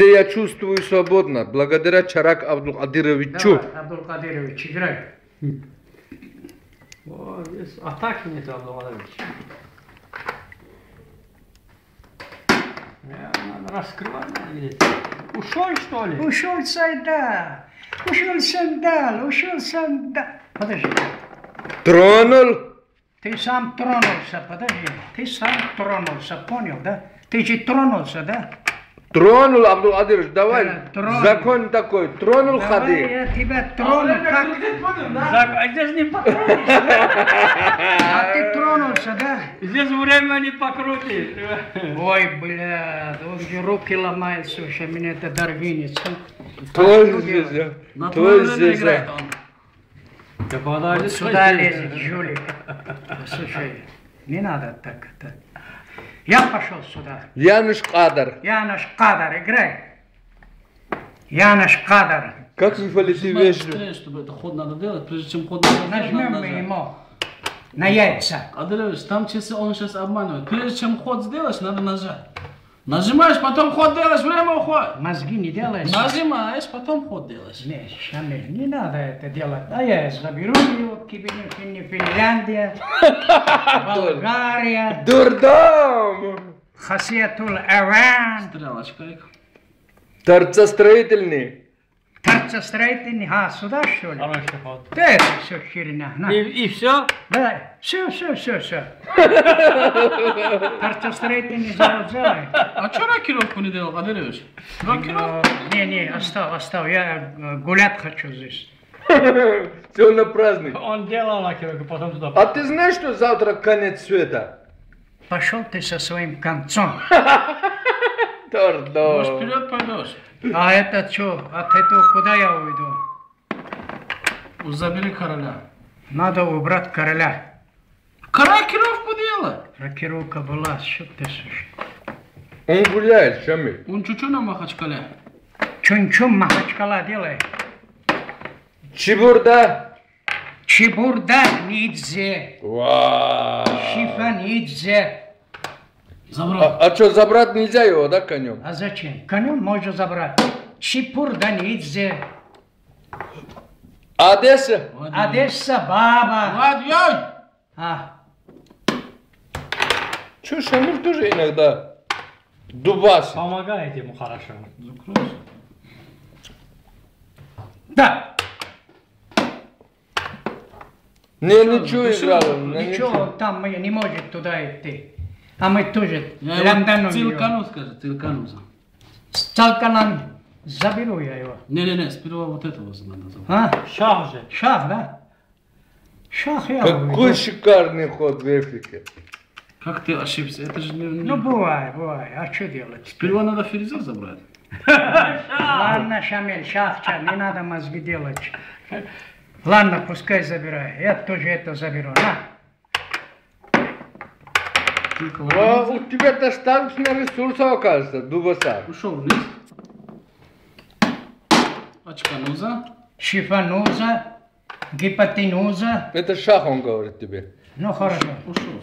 Я чувствую свободно, благодаря Чарак Абдулкадировичу. Давай, Абдулкадирович, играй. О, здесь атаки нет, Абдулкадирович. Надо раскрывать, надо видеть. Ушел, что ли? Ушел сюда. Ушел сандал, ушел сандал. Подожди. Тронул. Ты сам тронулся, подожди. Ты сам тронулся, понял, да? Ты же тронулся, да? Тронул, Абдулкадирович, давай. Тронул. Закон такой. Тронул, Давай ходи. я тебя трону. Как? А здесь не покрутишь. А ты тронулся, да? Здесь время не покрутишь. Ой, бля, он же руки ломает, слушай, меня это дарвинец. Твой здесь, твой здесь. Да подожди, Вот сюда лезет, жулик. Слушай, не надо так это. Я пошел сюда. Януш Кадар. Янош Кадар, играй. Янош Кадар. Как вы полите вежливо? быстрее, чтобы это ход надо делать, прежде чем ход надо сделать, Нажмем надо мы нажать. ему на яйца. Адреевич, там он сейчас обманывает. Прежде чем ход сделаешь, надо нажать. Нажимаешь, потом ход делаешь, время уходит. Мозги не делаешь. Нажимаешь, потом ход делаешь. Не, Шамиль, не надо это делать. А я заберу его к тебе, Финляндия, Болгария, Дурдом! Хасиатул Иран, Стрелочкой. Торцостроительный. торцестроительный, сюда что ли? Хороший ход. Да это все херня. На. И все? Да, все. Торцестроительный завод делай. А что рокировку не делал, Адреевич? Рокировку? Не, оставь, я гулять хочу здесь. Все на праздник. Он делал рокировку, потом туда. А ты знаешь, что завтра конец света? Пошел ты со своим концом. Может, Дурдом. вперед пойдешь? А это что? От этого куда я уйду? Забери короля. Надо убрать короля. Рокировку делай. Рокировка была, что ты слушай. Он гуляет, Шамиль. Он чуть-чуть на Махачкале. Чун-чун Махачкала делай. Чебурда. Чебурда нидзе. Вау. Шифа нидзе. Забрал. А что, забрать нельзя его, да, конем? А зачем? Конем можно забрать. Чепурда нидзе. Одесса? Одесса баба. Ладьей! А, Че, Шамиль тоже иногда дубасит. Помогает ему хорошо. да. Не, ничего играл. Ничего, там мы не может туда идти. А мы тоже Я его ляндану Цилкану скажи, Цилкану. Цалканан заберу я его. Не, сперва вот этого надо забрать. А? Шах же. Шах, да? Шах я Какой увидел. шикарный ход в Эфрике. Как ты ошибся? Это же не... Ну, бывает. А что делать? Сперва надо ферзя забрать. Ладно, Шамиль, шах, не надо мозги делать. Ладно, пускай забирай. Я тоже это заберу. На. А у тебя достаточно ресурсов, оказывается, дубаса. Ушел вниз. Очкануза. Шифануза, гипотенуза. Это шах, он говорит тебе. Ну, хорошо. Ушел.